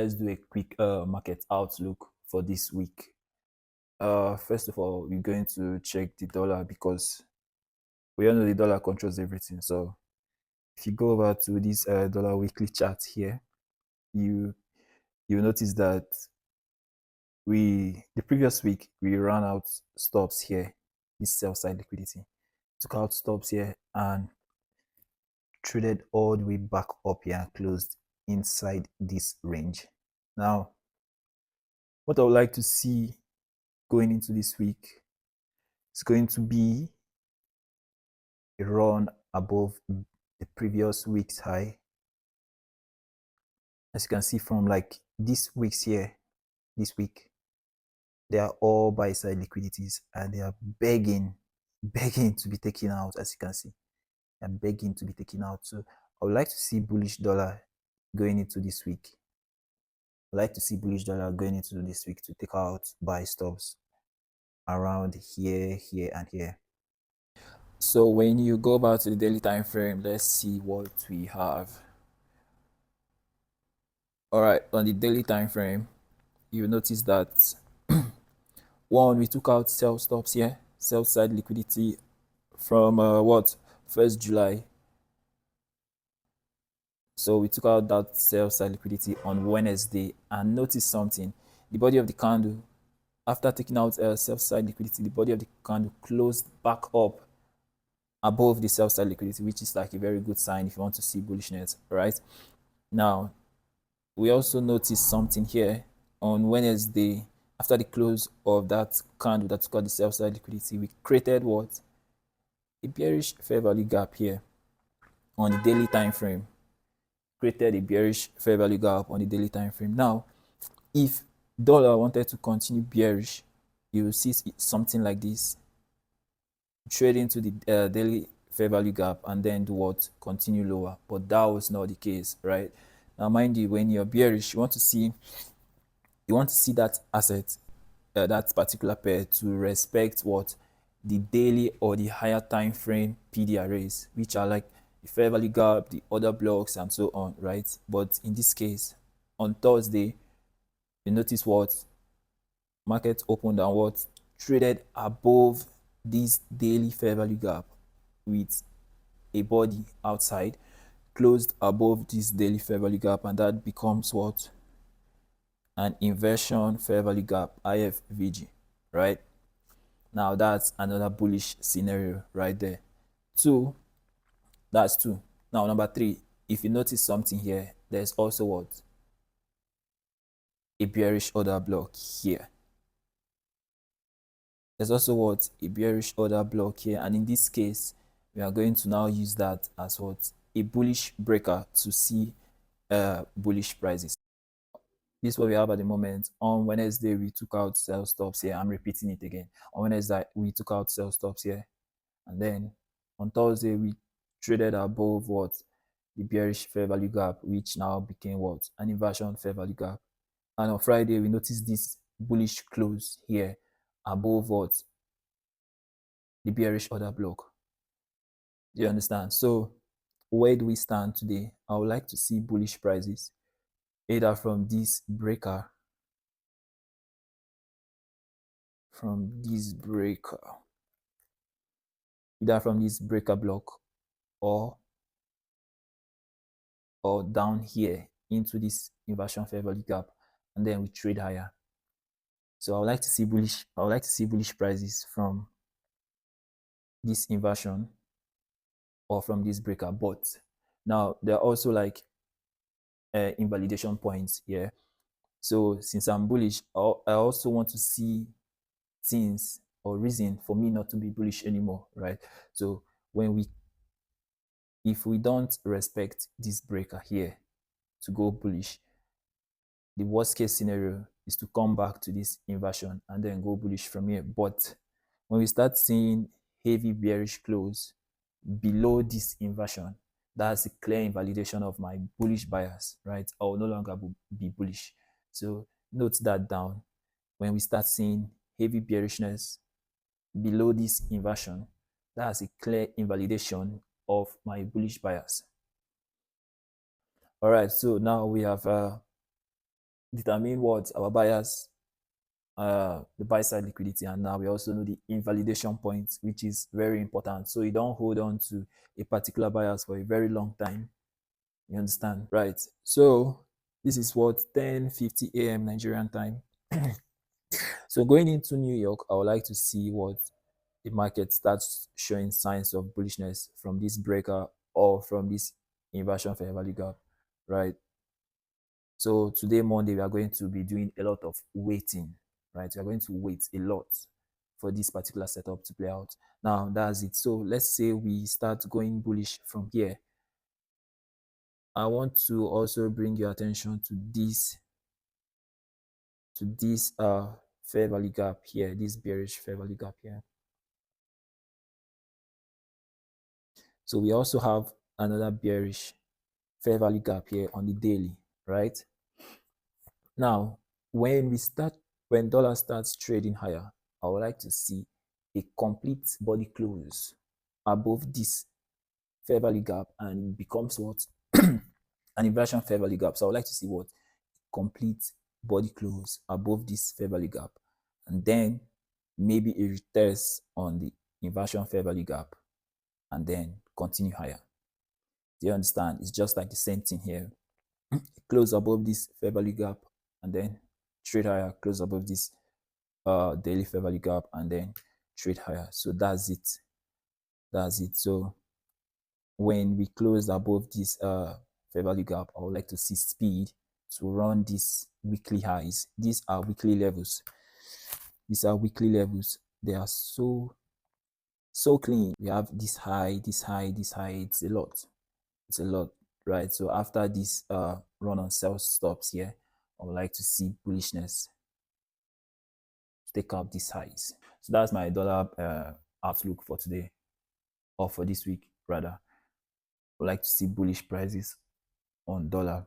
Let's do a quick market outlook for this week. First of all, we're going to check the dollar because we all know the dollar controls everything. So if you go over to this dollar weekly chart here, you notice that the previous week we ran out stops here, this sell side liquidity, took out stops here and traded all the way back up here and closed inside this range. Now, what I would like to see going into this week is going to be a run above the previous week's high. As you can see from like this week's here, this week, they are all buy side liquidities and they are begging to be taken out. As you can see, they're begging to be taken out. So I would like to see bullish dollar going into this week. I'd like to see bullish dollar going into this week to take out buy stops around here, here, and here. So when you go back to the daily time frame, let's see what we have. All right, on the daily time frame, you notice that one, we took out sell stops here, sell side liquidity from 1st July. So we took out that sell side liquidity on Wednesday, and notice something. The body of the candle, after taking out sell side liquidity, the body of the candle closed back up above the sell side liquidity, which is like a very good sign if you want to see bullishness, right? Now, we also noticed something here on Wednesday. After the close of that candle that took out the sell side liquidity, we created what? A bearish fair value gap here on the daily time frame. Created a bearish fair value gap on the daily time frame. Now, if dollar wanted to continue bearish, you will see something like this. Trade into the daily fair value gap and then do what? Continue lower. But that was not the case, right? Now, mind you, when you're bearish, you want to see that asset, that particular pair, to respect what? The daily or the higher time frame PD arrays, which are like the fair value gap, the other blocks, and so on, right? But in this case, on Thursday, you notice what? Market opened and what? Traded above this daily fair value gap with a body outside, closed above this daily fair value gap, and that becomes what? An inversion fair value gap, IFVG, right? Now that's another bullish scenario right there. That's two. Now number three, if you notice something here, there's also what? A bearish order block here. There's also what? A bearish order block here, and in this case, we are going to now use that as what? A bullish breaker to see bullish prices. This is what we have at the moment. On Wednesday, we took out sell stops here. I'm repeating it again. On Wednesday, we took out sell stops here. And then on Thursday, we traded above what? The bearish fair value gap, which now became what? An inversion fair value gap. And on Friday, we noticed this bullish close here above what? The bearish order block. Do you understand? So where do we stand today? I would like to see bullish prices either from this breaker, either from this breaker block or down here into this inversion fair value gap, and then we trade higher. So I would like to see bullish prices from this inversion or from this breaker. But now there are also like invalidation points here. So since I'm bullish, I also want to see things or reason for me not to be bullish anymore, right? So if we don't respect this breaker here to go bullish, the worst case scenario is to come back to this inversion and then go bullish from here. But when we start seeing heavy bearish close below this inversion, that's a clear invalidation of my bullish bias, right? I will no longer be bullish. So note that down. When we start seeing heavy bearishness below this inversion, that's a clear invalidation of my bullish bias. All right, so now we have determine what our buyers, the buy side liquidity, and now we also know the invalidation point, which is very important. So you don't hold on to a particular buyers for a very long time. You understand, right? So this is what 10:50 a.m. Nigerian time. So going into New York, I would like to see what the market starts showing signs of bullishness from this breaker or from this inversion fair value gap, right? So today, Monday, we are going to be doing a lot of waiting, right? We are going to wait a lot for this particular setup to play out. Now, that's it. So let's say we start going bullish from here. I want to also bring your attention to this fair value gap here, this bearish fair value gap here. So we also have another bearish fair value gap here on the daily, right? Now, when dollar starts trading higher, I would like to see a complete body close above this fair value gap, and it becomes what an inversion fair value gap. So I would like to see what complete body close above this fair value gap, and then maybe a retest on the inversion fair value gap, and then continue higher. Do you understand? It's just like the same thing here. Close above this fair value gap, and then trade higher, close above this daily fair value gap, and then trade higher. So that's it. So when we close above this fair value gap, I would like to see speed to run these weekly highs. These are weekly levels. They are so clean. We have this high, this high, this high. It's a lot, right? So after this run on sell stops here, I would like to see bullishness take out these highs. So that's my dollar outlook for today, or for this week rather. I would like to see bullish prices on dollar.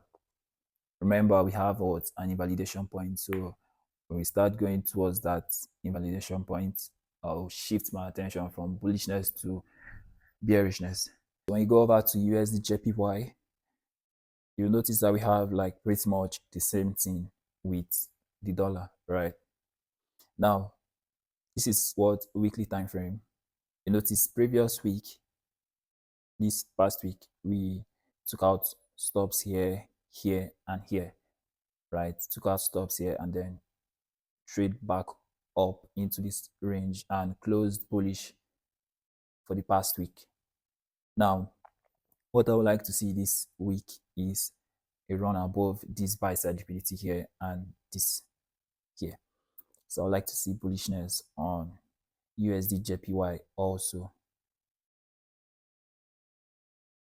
Remember, we have what an invalidation point. So when we start going towards that invalidation point, I'll shift my attention from bullishness to bearishness. When you go over to usdjpy, you'll notice that we have like pretty much the same thing with the dollar, right? Now, this is what weekly time frame. You notice previous week, this past week, we took out stops here, here, and here, right? Took out stops here and then trade back up into this range and closed bullish for the past week. Now, what I would like to see this week is a run above this buy side liquidity here and this here. So I would like to see bullishness on usdjpy also.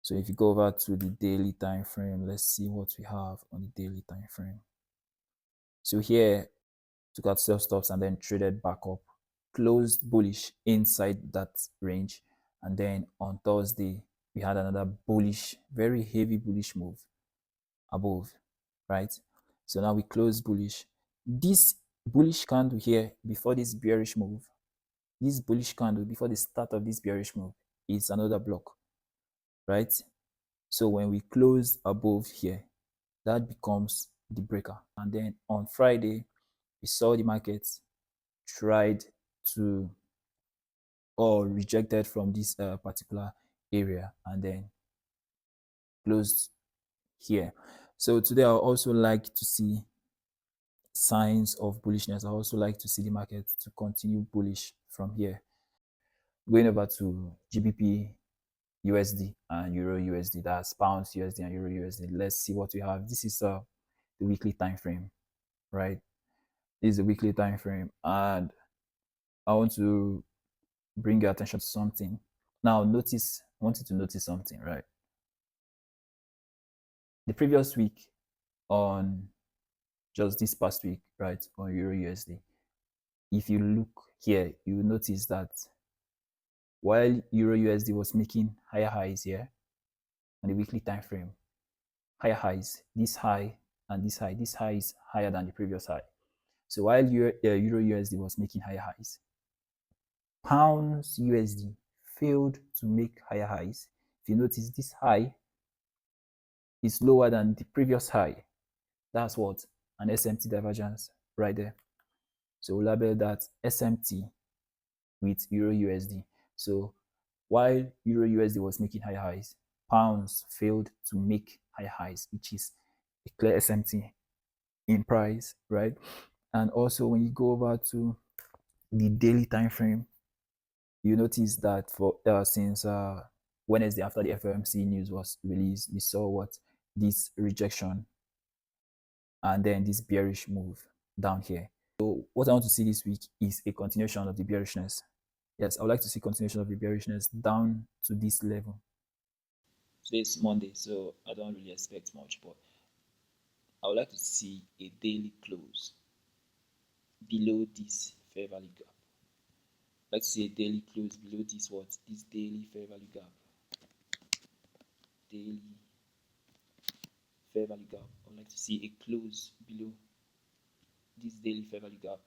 So if you go over to the daily time frame, let's see what we have on the daily time frame. So here, took out sell stops and then traded back up, closed bullish inside that range, and then on Thursday we had another bullish, very heavy bullish move above, right? So now we close bullish. This bullish candle here before this bearish move, this bullish candle before the start of this bearish move is another block, right? So when we close above here, that becomes the breaker. And then on Friday, we saw the markets tried to, or rejected from this particular area and then closed here. So today I also like to see signs of bullishness. I also like to see the market to continue bullish from here. Going over to GBP USD and Euro USD, that's pounds USD and Euro USD. Let's see what we have. This is the weekly time frame, right? This is the weekly time frame, and I want to bring your attention to something. Now, I want you to notice something, right? The previous week, on just this past week, right, on Euro USD, if you look here, you will notice that while Euro USD was making higher highs here on the weekly time frame, higher highs, this high and this high is higher than the previous high. So while Euro USD was making higher highs, pounds USD failed to make higher highs. If you notice, this high is lower than the previous high. That's what an SMT divergence right there. So we'll label that SMT with Euro USD. So while Euro USD was making high highs, pounds failed to make high highs, which is a clear SMT in price, right? And also when you go over to the daily time frame, you notice that for since Wednesday after the FOMC news was released, we saw what this rejection and then this bearish move down here. So what I want to see this week is a continuation of the bearishness. Yes, I would like to see continuation of the bearishness down to this level. Today's Monday, so I don't really expect much, but I would like to see a daily close below this fair value gap. I'd like to see a daily close below this what? This daily fair value gap. Daily fair value gap. I would like to see a close below this daily fair value gap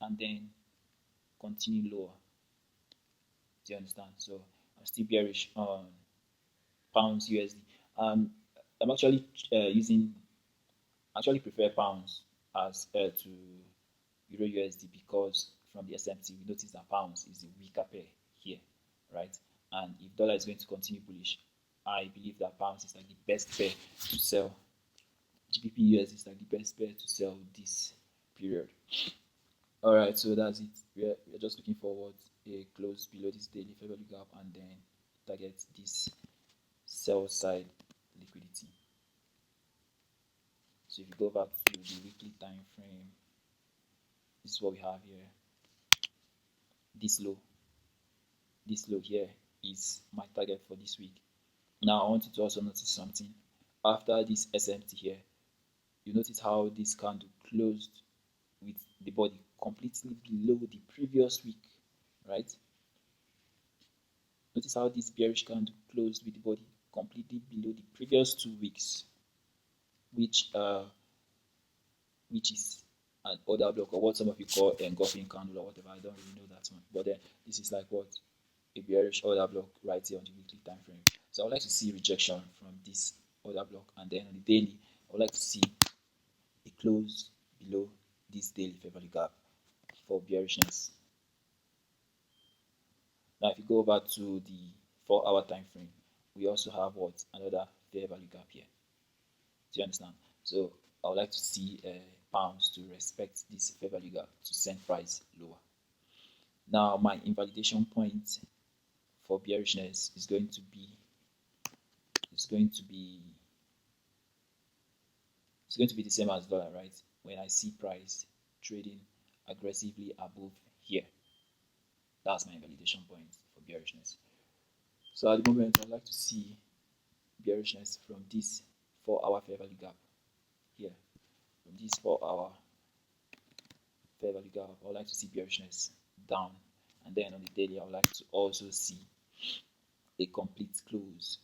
and then continue lower. Do you understand? So I'm still bearish on pounds USD. I'm actually actually prefer pounds as to Euro USD because from the SMT we notice that pounds is the weaker pair here, right? And if dollar is going to continue bullish, I believe that pounds is like the best pair to sell. GBP USD is like the best pair to sell this period. All right, so that's it. We're just looking forward a close below this daily fair value gap and then target this sell side liquidity. So if you go back to the weekly time frame, this is what we have here. This low here is my target for this week. Now I want you to also notice something. After this SMT here, you notice how this candle closed with the body completely below the previous week, right? Notice how this bearish candle closed with the body completely below the previous 2 weeks, which is an order block or what some of you call engulfing candle or whatever. I don't really know that one, but then this is like what a bearish order block right here on the weekly time frame. So I would like to see rejection from this order block, and then on the daily, I would like to see a close below this daily fair value gap for bearishness. Now, if you go over to the 4-hour time frame, we also have what another fair value gap here. Do you understand? So I would like to see pounds to respect this fair value gap to send price lower. Now, my invalidation point for bearishness is going to be the same as dollar, right? When I see price trading aggressively above here, that's my invalidation point for bearishness. So at the moment, I'd like to see bearishness from this 4-hour fair value gap here. From this 4-hour fair value gap, I would like to see bearishness down, and then on the daily, I would like to also see a complete close,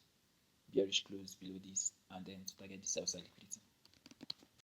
bearish close below this, and then to target the sell side liquidity.